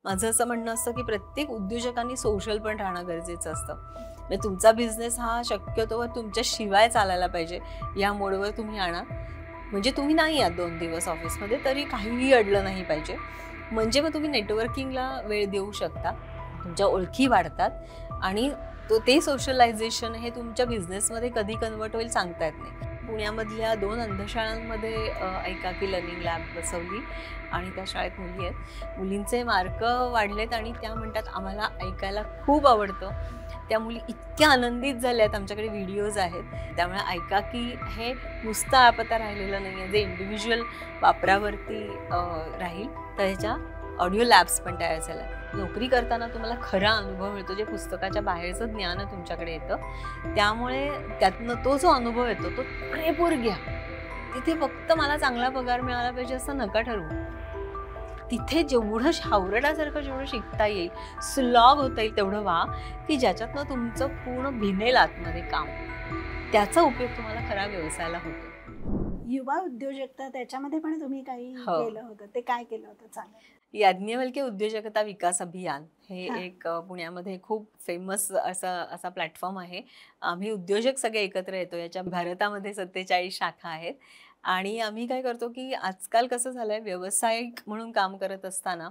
माझं असं म्हणणं असतं की प्रत्येक उद्योजकांनी सोशल पण राहणं गरजेचं असतं. म्हणजे तुमचा बिझनेस हा शक्यतोवर तुमच्या शिवाय चालायला पाहिजे या मोडवर तुम्ही आणा. म्हणजे तुम्ही नाही आहात 2 दिवस ऑफिसमध्ये तरी काहीही अडलं नाही पाहिजे. म्हणजे मग तुम्ही नेटवर्किंगला वेळ देऊ शकता. तुमच्या ओळखी वाढतात आणि ते सोशलायझेशन हे तुमच्या बिझनेसमध्ये कधी कन्व्हर्ट होईल सांगता येत नाही. पुण्यामधल्या 2 अंधशाळांमध्ये एकाकी लर्निंग लॅब बसवली आणि त्या शाळेत मुली आहेत. मुलींचे मार्क वाढलेत आणि त्या म्हणतात आम्हाला ऐकायला खूप आवडतं. त्या मुली इतक्या आनंदित झाल्या आहेत, आमच्याकडे व्हिडिओज आहेत. त्यामुळे एकाकी हे नुसतं ॲप आता राहिलेलं नाही आहे, जे इंडिव्हिज्युअल वापरावरती राहील. तर ह्याच्या ऑडिओ लॅब्स पण तयार झाल्या. नोकरी करताना तुम्हाला खरा अनुभव मिळतो, जे पुस्तकाच्या बाहेरचं ज्ञान तुमच्याकडे येतं. त्यामुळे त्यातनं तो जो अनुभव येतो तो पुरेपूर घ्या. तिथे फक्त मला चांगला पगार मिळाला पाहिजे असं नका ठरवू. तिथे जेवढं हावरडासारखं जेवढं शिकता येईल, सुलभ होता येईल तेवढं व्हा, की ज्याच्यातनं तुमचं पूर्ण भिनेल आतमध्ये काम. त्याचा उपयोग तुम्हाला खरा व्यवसायाला होतो. युवा उद्योजकता त्याच्यामध्ये पण तुम्ही काही केलं होतं, ते काय केलं होतं सांगा? याज्ञवल्क्य उद्योजकता विकास अभियान हे एक पुण्यामध्ये खूप फेमस असा प्लॅटफॉर्म आहे. आम्ही उद्योजक सगळे एकत्र येतो. याच्या भारतामध्ये 47 शाखा आहेत आणि आम्ही काय करतो की आजकाल कसं झालंय, व्यावसायिक म्हणून काम करत असताना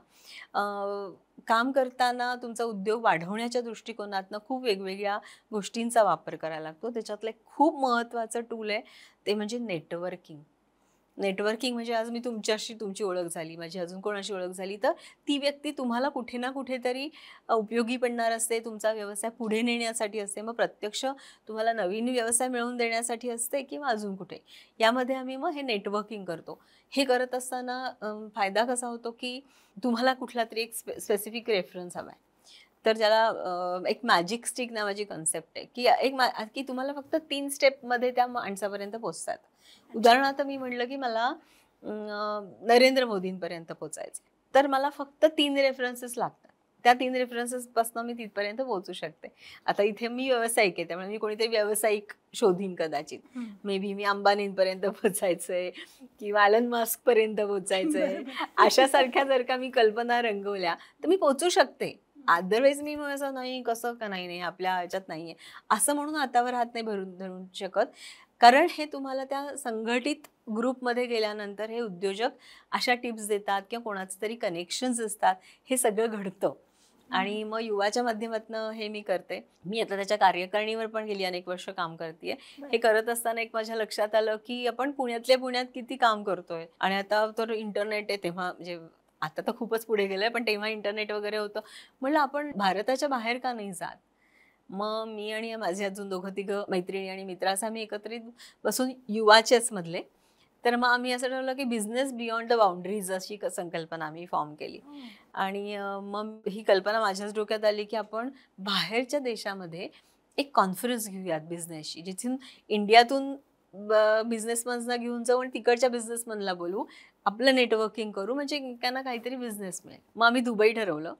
काम करताना तुमचा उद्योग वाढवण्याच्या दृष्टिकोनातनं खूप वेगवेगळ्या गोष्टींचा वापर करायला लागतो. त्याच्यातलं एक खूप महत्त्वाचं टूल आहे ते म्हणजे नेटवर्किंग. नेटवर्किंग म्हणजे आज मी तुमच्याशी तुमची ओळख झाली, माझी अजून कोणाशी ओळख झाली, तर ती व्यक्ती तुम्हाला कुठे ना कुठेतरी उपयोगी पडणार असते, तुमचा व्यवसाय पुढे नेण्यासाठी असते. मग प्रत्यक्ष तुम्हाला नवीन व्यवसाय मिळवून देण्यासाठी असते किंवा अजून कुठे. यामध्ये आम्ही मग हे नेटवर्किंग करतो. हे करत असताना फायदा कसा होतो की तुम्हाला कुठला तरी एक स्पेसिफिक रेफरन्स हवा आहे. तर ज्याला एक मॅजिक स्टिक नावाची कन्सेप्ट आहे की की तुम्हाला फक्त 3 स्टेपमध्ये त्या माणसापर्यंत पोहोचतात. उदाहरणार्थ मी म्हटलं की मला नरेंद्र मोदींपर्यंत पोहोचायचं, तर मला फक्त 3 रेफरन्सेस लागतात. त्या 3 रेफरन्सेसपासून मी तिथपर्यंत पोहोचू शकते. आता इथे मी व्यावसायिक आहे, त्यामुळे मी कोणीतरी व्यावसायिक शोधीन कदाचित. मे बी मी अंबानींपर्यंत पोहोचायचंय किंवा एलन मस्कपर्यंत पोहोचायचंय. अशासारख्या जर का मी कल्पना रंगवल्या तर मी पोहोचू शकते. अदरवाईज मी असं नाही, कसं का नाही आपल्या ह्याच्यात नाहीये असं म्हणून हातावर हात नाही धरू शकत. कारण हे तुम्हाला त्या संघटित ग्रुपमध्ये गेल्यानंतर हे उद्योजक अशा टिप्स देतात किंवा कोणाचं तरी कनेक्शन्स असतात, हे सगळं घडतं. आणि मग युवाच्या माध्यमातून हे मी करते. मी आता त्याच्या कार्यकारिणीवर पण गेली अनेक वर्ष काम करतेय. हे करत असताना एक माझ्या लक्षात आलं की आपण पुण्यातल्या पुण्यात किती काम करतोय आणि आता तर इंटरनेट आहे, तेव्हा म्हणजे आता तर खूपच पुढे गेलंय, पण तेव्हा इंटरनेट वगैरे होतं. म्हणलं आपण भारताच्या बाहेर का नाही जात. मग मी आणि माझे अजून 2-3 मैत्रिणी आणि मित्र असं आम्ही एकत्रित बसून युवाच्याच मधले, तर मग आम्ही असं ठरवलं की बिझनेस बियॉन्ड द बाउंड्रीज अशी संकल्पना आम्ही फॉर्म केली. आणि मग ही कल्पना माझ्याच डोक्यात आली की आपण बाहेरच्या देशामध्ये एक कॉन्फरन्स घेऊयात बिझनेसची, जिथून इंडियातून बिझनेसमनला घेऊन जाऊ आणि तिकडच्या बिझनेसमनला बोलू, आपलं नेटवर्किंग करू, म्हणजे त्यांना काहीतरी बिझनेस मिळेल. मग आम्ही दुबई ठरवलं.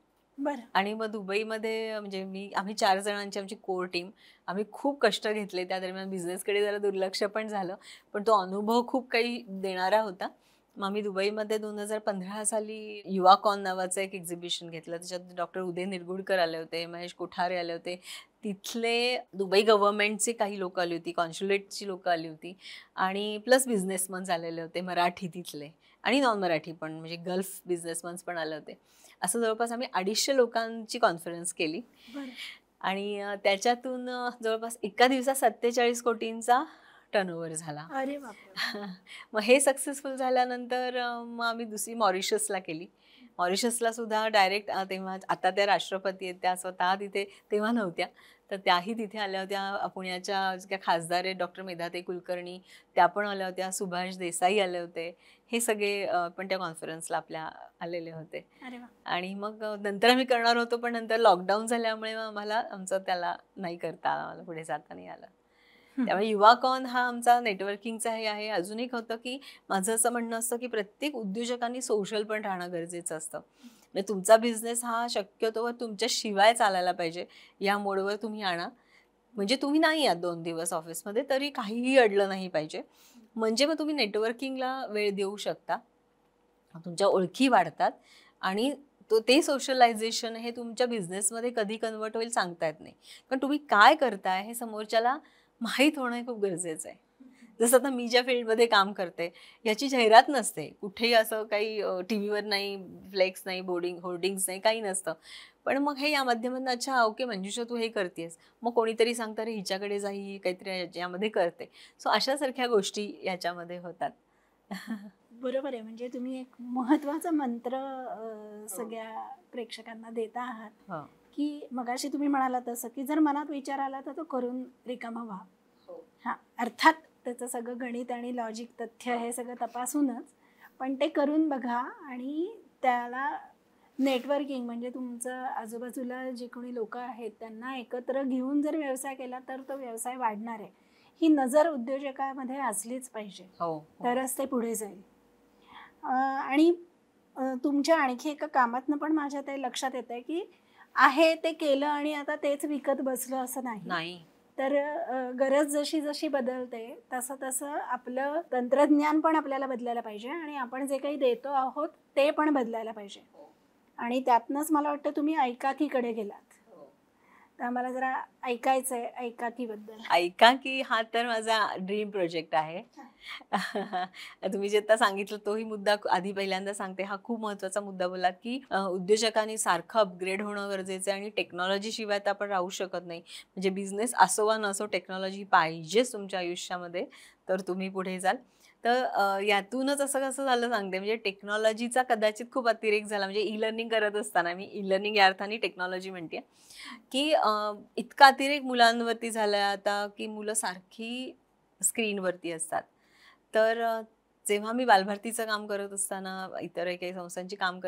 आणि मग दुबईमध्ये म्हणजे आम्ही 4 जणांची आमची कोर टीम, आम्ही खूप कष्ट घेतले. त्या दरम्यान बिझनेसकडे जरा दुर्लक्ष पण झालं, पण तो अनुभव खूप काही देणारा होता. मग आम्ही दुबईमध्ये 2015 साली युवाकॉन नावाचं एक एक्झिबिशन घेतलं. त्याच्यात डॉक्टर उदय निरगुडकर आले होते, महेश कोठारे आले होते, तिथले दुबई गव्हर्नमेंटचे काही लोक आली होती, कॉन्स्युलेटची लोक आली होती आणि प्लस बिझनेसमन्स आलेले होते, मराठी तिथले आणि नॉन मराठी पण, म्हणजे गल्फ बिझनेसमन्स पण आले होते. असं जवळपास आम्ही 250 लोकांची कॉन्फरन्स केली आणि त्याच्यातून जवळपास एका दिवसात 47 कोटींचा टर्नओव्हर झाला. अरे बापरे. मग हे सक्सेसफुल झाल्यानंतर मग आम्ही दुसरी मॉरिशसला केली. मॉरिशसला सुद्धा डायरेक्ट तेव्हा, आता त्या राष्ट्रपती आहेत, त्या स्वतः तिथे तेव्हा नव्हत्या, तर त्याही तिथे आल्या होत्या. पुण्याच्या ज्या खासदार आहेत डॉक्टर मेधाताई कुलकर्णी, त्या पण आल्या होत्या. सुभाष देसाई आले होते. हे सगळे पण त्या कॉन्फरन्सला आपल्या आलेले होते. आणि मग नंतर आम्ही करणार होतो, पण नंतर लॉकडाऊन झाल्यामुळे आम्हाला त्याला नाही करता आलं, आम्हाला पुढे जाता नाही आलं. त्यामुळे युवाकॉन हा आमचा नेटवर्किंगचा हे आहे. अजून एक होतं की माझं असं म्हणणं असतं की प्रत्येक उद्योजकांनी सोशल पण राहणं गरजेचं असतं. म्हणजे तुमचा बिझनेस हा शक्यतोवर तुमच्या शिवाय चालायला पाहिजे या मोडवर तुम्ही आणा. म्हणजे तुम्ही नाही आहात 2 दिवस ऑफिसमध्ये तरी काहीही अडलं नाही पाहिजे. म्हणजे मग तुम्ही नेटवर्किंगला वेळ देऊ शकता. तुमच्या ओळखी वाढतात आणि ते सोशलायझेशन हे तुमच्या बिझनेसमध्ये कधी कन्वर्ट होईल सांगता येत नाही. कारण तुम्ही काय करताय हे समोरच्याला माहीत होणं हे खूप गरजेचं आहे. जसं आता मी ज्या फील्डमध्ये काम करते याची जाहिरात नसते. कुठेही असं काही टीव्हीवर नाही, फ्लेक्स नाही, होर्डिंग्स नाही, काही नसतं. पण मग हे या माध्यमातून अच्छा ओके मंजुषा तू हे करतेस. मग कोणीतरी सांगतं अरे हिच्याकडे जा, ही काहीतरी यामध्ये करते. सो अशासारख्या गोष्टी याच्यामध्ये होतात. बरोबर आहे. म्हणजे तुम्ही एक महत्वाचा मंत्र सगळ्या प्रेक्षकांना देता आहात, हो. की मगाशी तुम्ही म्हणालात तसं, की जर मनात विचार आला तर तो करून रिकामा व्हा. हां, अर्थात त्याचं सगळं गणित आणि लॉजिक, तथ्य हे सगळं तपासूनच, पण ते करून बघा आणि त्याला नेटवर्किंग म्हणजे तुमचं आजूबाजूला जे कोणी लोकं आहेत त्यांना एकत्र घेऊन जर व्यवसाय केला तर तो व्यवसाय वाढणार आहे. ही नजर उद्योजकामध्ये असलीच पाहिजे. हो. तरच ते पुढे जाईल. आणि तुमच्या आणखी एका कामातनं पण माझ्या ते लक्षात येतंय, की आहे ते केलं आणि आता तेच विकत बसलं असं नाही. नाही. तर गरज जशी जशी बदलते तसं तसं आपलं तंत्रज्ञान पण आपल्याला बदलायला पाहिजे आणि आपण जे काही देतो आहोत ते पण बदलायला पाहिजे. आणि त्यातनंच मला वाटतं तुम्ही ऐकाकीकडे गेलात. तर मला जरा ऐकायचंय ऐकाकीबद्दल. ऐकाकी हा तर माझा ड्रीम प्रोजेक्ट आहे. तुम्ही जे आता सांगितलं तोही मुद्दा आधी पहिल्यांदा सांगते. हा खूप महत्त्वाचा मुद्दा बोललात, की उद्योजकांनी सारखं अपग्रेड होणं गरजेचं आहे आणि टेक्नॉलॉजी शिवाय तर आपण राहू शकत नाही. म्हणजे बिझनेस असो वा नसो टेक्नॉलॉजी पाहिजेच तुमच्या आयुष्यामध्ये, तर तुम्ही पुढे जाल. तर यातूनच असं कसं झालं सांगते. म्हणजे टेक्नॉलॉजीचा कदाचित खूप अतिरेक झाला. म्हणजे ई लर्निंग करत असताना मी ई लर्निंग या अर्थाने टेक्नॉलॉजी म्हणते, की इतका अतिरेक मुलांवरती झालाय आता, की मुलं सारखी स्क्रीनवरती असतात. तर जेव्हा मी बालभारतीचं काम करत असताना, इतरही काही संस्थांची कामं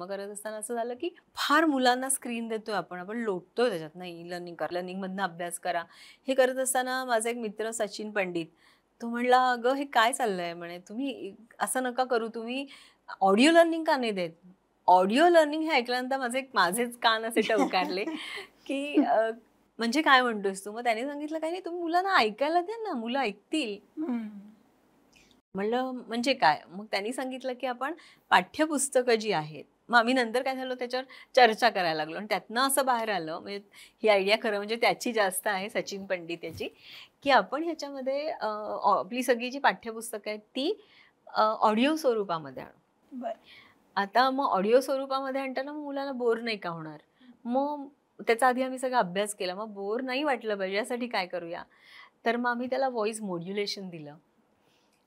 करत असताना असं झालं, की फार मुलांना स्क्रीन देतोय आपण लोटतोय त्याच्यात. नाही लर्निंग करा, लर्निंगमधनं अभ्यास करा. हे करत असताना माझा एक मित्र सचिन पंडित, तो म्हणला, "अगं हे काय चाललंय?" म्हणे, "तुम्ही असं नका करू. तुम्ही ऑडिओ लर्निंग का नाही देत?" ऑडिओ लर्निंग हे ऐकल्यानंतर माझेच कान असे टवकारले, की म्हणजे काय म्हणतोस तू? मग त्याने सांगितलं, "काही नाही, तुम्ही मुलांना ऐकायला द्या ना, मुलं ऐकतील." म्हणलं, "म्हणजे काय?" मग त्यांनी सांगितलं, की आपण पाठ्यपुस्तकं जी आहेत, मग आम्ही नंतर काय झालं त्याच्यावर चर्चा करायला लागलो आणि त्यातनं असं बाहेर आलं, म्हणजे ही आयडिया खरं म्हणजे त्याची जास्त आहे, सचिन पंडित याची, की आपण ह्याच्यामध्ये आपली सगळी जी पाठ्यपुस्तकं आहेत ती ऑडिओ स्वरूपामध्ये आणू. बरं. आता मग ऑडिओ स्वरूपामध्ये आणताना मग मुलांना बोर नाही का होणार? मग त्याचा आधी आम्ही सगळा अभ्यास केला. मग बोर नाही वाटलं पाहिजे यासाठी काय करूया? तर मग आम्ही त्याला व्हॉईस मॉड्युलेशन दिलं.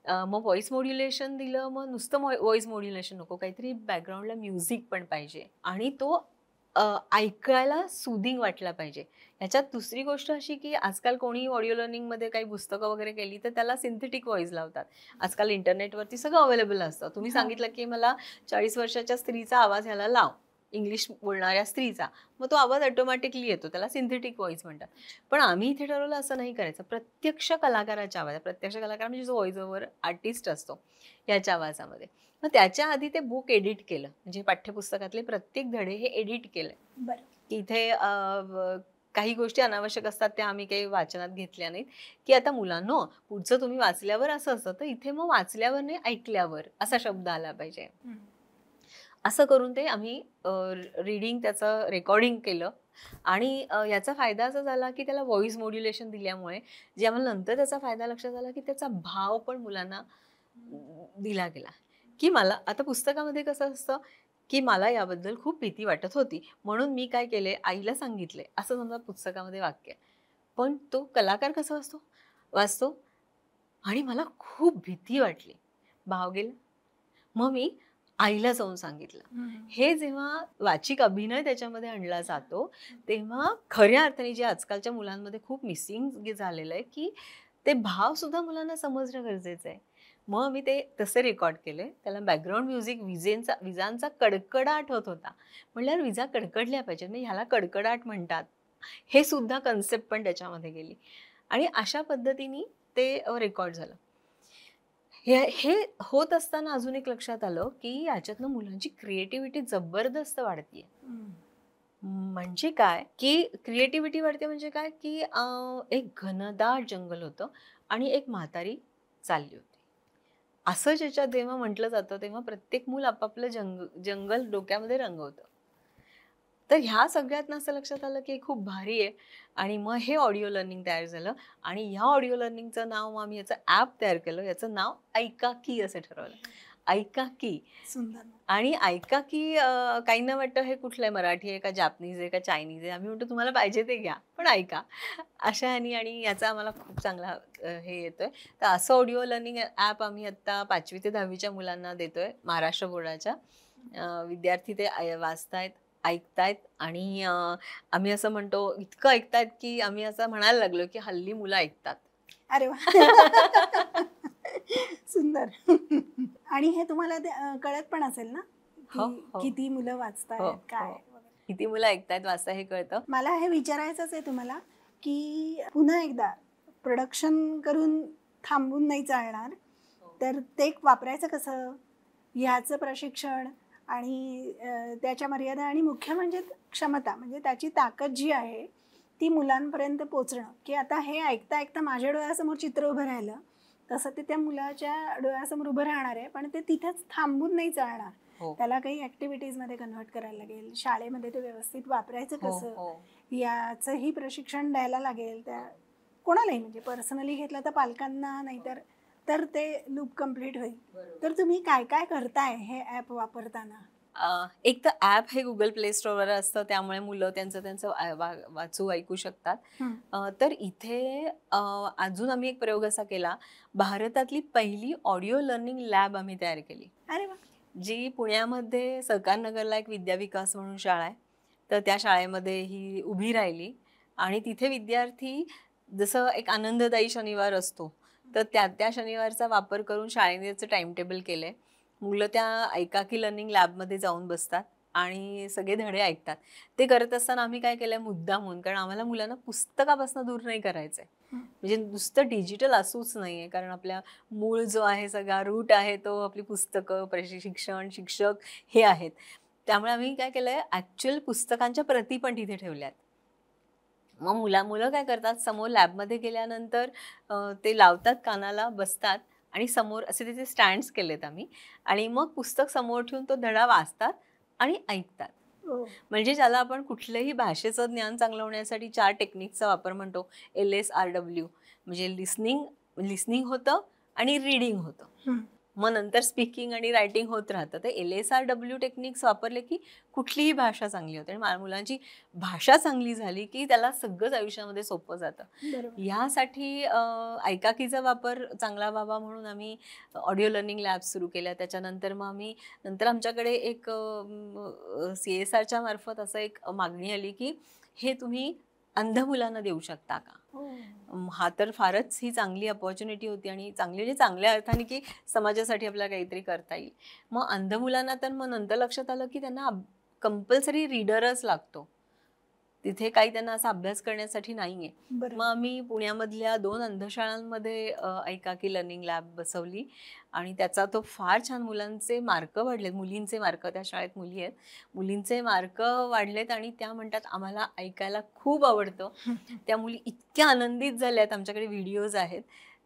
मग व्हॉईस मॉड्युलेशन दिलं, मग नुसतं व्हॉईस मॉड्युलेशन नको, काहीतरी बॅकग्राऊंडला म्युझिक पण पाहिजे आणि तो ऐकायला सूदिंग वाटला पाहिजे. ह्याच्यात दुसरी गोष्ट अशी, की आजकाल कोणी ऑडिओ लर्निंगमध्ये काही पुस्तकं वगैरे केली, तर त्याला सिंथेटिक व्हॉईस लावतात. आजकाल इंटरनेटवरती सगळं अवेलेबल असतं. तुम्ही हां. सांगितलं, की मला 40 वर्षाच्या स्त्रीचा आवाज ह्याला लाव, इंग्लिश बोलणाऱ्या स्त्रीचा. मग तो आवाज ऑटोमॅटिकली येतो. त्याला सिंथेटिक व्हॉईस म्हणतात. पण आम्ही इथे ठरवलं असं नाही करायचं. प्रत्यक्ष कलाकाराच्या आवाजात, प्रत्यक्ष कलाकार म्हणजे जो व्हॉईस ओव्हर आर्टिस्ट असतो, याच्या आवाजामध्ये. मग त्याच्या आधी ते बुक एडिट केलं. म्हणजे पाठ्यपुस्तकातले प्रत्येक धडे हे एडिट केले. बरं. की इथे काही गोष्टी अनावश्यक असतात त्या आम्ही काही वाचनात घेतल्या नाहीत, की आता मुलांनो पुढचं तुम्ही वाचल्यावर असं असतं, तर इथे मग वाचल्यावर नाही ऐकल्यावर असा शब्द आला पाहिजे. असं करून ते आम्ही रीडिंग त्याचं रेकॉर्डिंग केलं आणि याचा फायदा असा झाला, की त्याला व्हॉईस मॉड्युलेशन दिल्यामुळे जे आम्हाला नंतर त्याचा फायदा लक्षात आला, की त्याचा भाव पण मुलांना दिला गेला. की मला आता पुस्तकामध्ये कसं असतं, की मला याबद्दल खूप भीती वाटत होती. म्हणून मी काय केले, आईला सांगितले, असं समजा पुस्तकामध्ये वाक्य आहे. पण तो कलाकार कसा वाचतो आणि मला खूप भीती वाटली. भाव गेला. मग मी आईला जाऊन सांगितलं. हे जेव्हा वाचिक अभिनय त्याच्यामध्ये आणला जातो, तेव्हा खऱ्या अर्थाने जे आजकालच्या मुलांमध्ये खूप मिसिंग झालेलं आहे, की ते भाव सुद्धा मुलांना समजणं गरजेचं आहे. मग मी ते तसे रेकॉर्ड केले. त्याला बॅकग्राऊंड म्युझिक विजांचा कडकडाट होत होता. म्हटलं यार विजा कडकडल्या पाहिजेत, मग ह्याला कडकडाट म्हणतात. हे सुद्धा कन्सेप्ट पण त्याच्यामध्ये गेली आणि अशा पद्धतीने ते रेकॉर्ड झालं. हे होत असताना अजून एक लक्षात आलं, की याच्यातनं मुलांची क्रिएटिव्हिटी जबरदस्त वाढतीये. म्हणजे काय, की क्रिएटिव्हिटी वाढते म्हणजे काय, की एक घनदाट जंगल होतं आणि एक म्हातारी चालली होती. असं ज्याच्यात जेव्हा म्हटलं जातं तेव्हा प्रत्येक मूल आपापलं जंगल डोक्यामध्ये रंगवतं. तर ह्या सगळ्यातनं असं लक्षात आलं की खूप भारी आहे. आणि मग हे ऑडिओ लर्निंग तयार झालं आणि ह्या ऑडिओ लर्निंगचं नाव मग आम्ही याचं ॲप तयार केलं. याचं नाव ऐकाकी असं ठरवलं. ऐकाकी. सुंदर. आणि ऐकाकी काहींना वाटतं हे कुठलं आहे, मराठी आहे का जापनीज आहे का चायनीज आहे. आम्ही म्हणतो तुम्हाला पाहिजे ते घ्या पण ऐका. अशा ह्यानी आणि याचा आम्हाला खूप चांगला हे येतोय. तर असं ऑडिओ लर्निंग ॲप आम्ही आत्ता 5वी ते 10वीच्या मुलांना देतोय महाराष्ट्र बोर्डाच्या. विद्यार्थी ते वाचतायत, ऐकतायत आणि आम्ही असं म्हणतो इतकं ऐकतायत की आम्ही असं म्हणायला लागलो की हल्ली मुलं ऐकतात. अरे वा. सुंदर. आणि हे तुम्हाला कळत पण असेल ना हो, की हो. किती मुलं हो, वाचतायत काय हो. वगैरे. किती मुलं ऐकतायत वाचता हे कळतं. मला हे विचारायचंच आहे तुम्हाला की पुन्हा एकदा प्रोडक्शन करून थांबून नाही चालणार, तर ते वापरायचं कसं, ह्याचं प्रशिक्षण आणि त्याच्या मर्यादा आणि मुख्य म्हणजे क्षमता, म्हणजे त्याची ताकद जी आहे ती मुलांपर्यंत पोचणं, की आता हे ऐकता ऐकता माझ्या डोळ्यासमोर चित्र उभं राहिलं तसं ते त्या मुलाच्या डोळ्यासमोर उभं राहणार आहे, पण ते तिथेच थांबून नाही चालणार. हो. त्याला काही ॲक्टिव्हिटीजमध्ये कन्व्हर्ट करायला लागेल, शाळेमध्ये ते व्यवस्थित वापरायचं हो, कसं हो. याचंही प्रशिक्षण द्यायला लागेल. त्या कोणालाही म्हणजे पर्सनली घेतलं तर पालकांना, नाहीतर तर ते लूप कंप्लीट होईल. तर तुम्ही काय काय करताय हे ॲप वापरताना? एक तर ॲप हे गुगल प्ले स्टोअरवर असतं त्यामुळे मुलं त्यांचं वाचू ऐकू शकतात. तर इथे अजून आम्ही एक प्रयोग असा केला, भारतातली पहिली ऑडिओ लर्निंग लॅब आम्ही तयार केली. अरे वा. जी पुण्यामध्ये सहकारनगरला एक विद्याविकास म्हणून शाळा आहे. तर त्या शाळेमध्ये ही उभी राहिली आणि तिथे विद्यार्थी जसं एक आनंददायी शनिवार असतो, तर त्या शनिवारचा वापर करून शाळेने त्याचं टाइम टेबल केलंय. मुलं त्या ऐकाकी लर्निंग लॅबमध्ये जाऊन बसतात आणि सगळे धडे ऐकतात. ते करत असताना आम्ही काय केलंय मुद्दामून, कारण आम्हाला मुलांना पुस्तकापासून दूर नाही करायचंय. म्हणजे नुसतं डिजिटल असूच नाहीये, कारण आपल्या मूळ जो आहे सगळा रूट आहे तो आपली पुस्तकं, प्रशिक्षण, शिक्षक हे आहेत. त्यामुळे आम्ही काय केलंय ॲक्चुअल पुस्तकांच्या प्रती पण तिथे ठेवल्यात. मग मुलं काय करतात समोर लॅबमध्ये गेल्यानंतर ते लावतात कानाला, बसतात आणि समोर असे त्याचे स्टँड्स केलेत आम्ही आणि मग पुस्तक समोर ठेवून तो धडा वाचतात आणि ऐकतात. हो. म्हणजे ज्याला आपण कुठल्याही भाषेचं ज्ञान चांगलं होण्यासाठी 4 टेक्निकचा वापर म्हणतो. LSRW म्हणजे लिसनिंग होतं आणि रीडिंग होतं. मग नंतर स्पीकिंग आणि रायटिंग होत राहतं. तर LSRW टेक्निक्स वापरले की कुठलीही भाषा चांगली होते आणि मुलांची भाषा चांगली झाली की त्याला सगळंच आयुष्यामध्ये सोपं जातं. बरोबर. ह्यासाठी ऐकाकीचा वापर चांगला व्हावा म्हणून आम्ही ऑडिओ लर्निंग लॅब्स सुरू केल्या. त्याच्यानंतर मग आम्ही नंतर आमच्याकडे एक CSRच्या मार्फत असं एक मागणी आली की हे तुम्ही अंध मुलांना देऊ शकता का? हा तर फारच ही चांगली अपॉर्च्युनिटी होती आणि चांगली म्हणजे चांगल्या अर्थाने की समाजासाठी आपल्याला काहीतरी करता येईल. मग अंध मुलांना तर मग नंतर लक्षात आलं की त्यांना कंपल्सरी रीडरच लागतो. तिथे काही त्यांना असा अभ्यास करण्यासाठी नाहीये. मग आम्ही पुण्यामधल्या 2 अंधशाळांमध्ये ऐकाकी लर्निंग लॅब बसवली आणि त्याचा तो फार छान मुलांचे मार्क वाढलेत. मुलींचे मार्क, त्या शाळेत मुली आहेत, मुलींचे मार्क वाढलेत आणि त्या म्हणतात आम्हाला ऐकायला खूप आवडतं. त्या मुली इतक्या आनंदित झाल्यात, आमच्याकडे व्हिडिओज आहेत,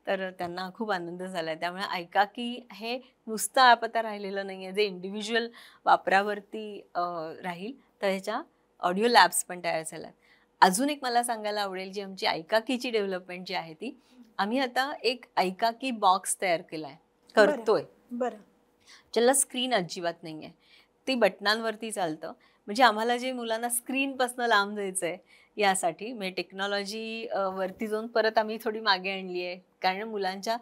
तर त्यांना खूप आनंद झालाय. त्यामुळे ऐकाकी हे नुसतं ॲप आता राहिलेलं नाहीये जे इंडिव्हिज्युअल वापरावरती राहील, तर ह्याच्या ऑडिओ लॅब्स पण तयार झाल्यात. अजून एक मला सांगायला आवडेल जी आमची ऐकाकीची डेव्हलपमेंट जी आहे ती, आम्ही आता एक ऐकाकी बॉक्स तयार केलाय, करतोय. बरं. ज्याला स्क्रीन अजिबात नाहीये. ती बटनांवरती चालतं. म्हणजे आम्हाला जे मुलांना स्क्रीनपासून लांब जायचंय यासाठी म्हणजे टेक्नॉलॉजी वरती जाऊन परत आम्ही थोडी मागे आणली आहे. कारण मुलांच्या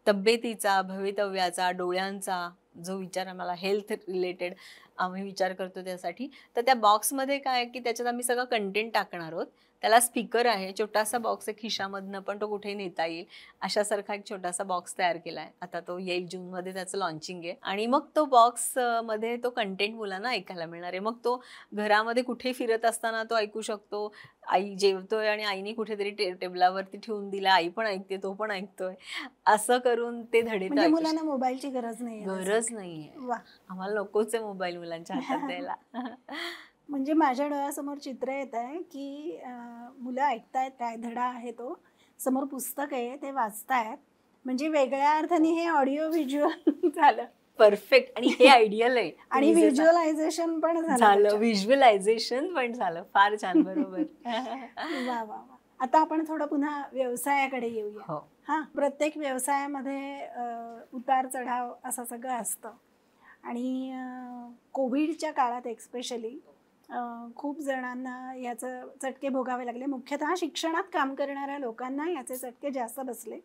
तब्येतीचा, भवितव्याचा, डोळ्यांचा जो विचार आम्हाला हेल्थ रिलेटेड आम्ही विचार करतो त्यासाठी. तर त्या बॉक्समध्ये काय आहे की त्याच्यात आम्ही सगळं कंटेंट टाकणार आहोत. त्याला स्पीकर आहे, छोटासा बॉक्स आहे, खिशामधनं पण तो कुठेही नेता येईल अशासारखा एक छोटासा बॉक्स तयार केलाय. आता तो येईल जूनमध्ये, त्याचं लॉन्चिंग आहे आणि मग तो बॉक्स मध्ये तो कंटेंट मुलांना ऐकायला मिळणार आहे. मग तो घरामध्ये कुठे फिरत असताना तो ऐकू शकतो. आई जेवतोय आणि आईने कुठेतरी टेबलावरती ठेवून दिला, आई पण ऐकते, तो पण ऐकतोय. असं करून ते धडे म्हणजे मुलांना मोबाईलची गरज नाहीये. गरज नाहीये. आम्हाला नकोच आहे मोबाईल मुलांच्या हातात द्यायला. म्हणजे माझ्या डोळ्यासमोर चित्र येत आहे की मुलं ऐकतायत, काय धडा आहे तो, समोर पुस्तक आहे ते वाचतायत, म्हणजे वेगळ्या अर्थाने हे ऑडिओ व्हिज्युअल झालं परफेक्ट. आणि हे आयडियल आहे. आणि व्हिज्युअलायझेशन पण झालं, व्हिज्युअलायझेशन पण झालं. फार छान. बरोबर. वा वा वा. आता आपण थोडं पुन्हा व्यवसायाकडे येऊया. हो. हा, प्रत्येक व्यवसायामध्ये उतार चढाव असं सगळं असतं आणि कोविडच्या काळात एक्स्पेशली खूप जणांना याचं चटके भोगावे लागले. मुख्यतः शिक्षणात काम करणाऱ्या लोकांना याचे चटके जास्त बसले,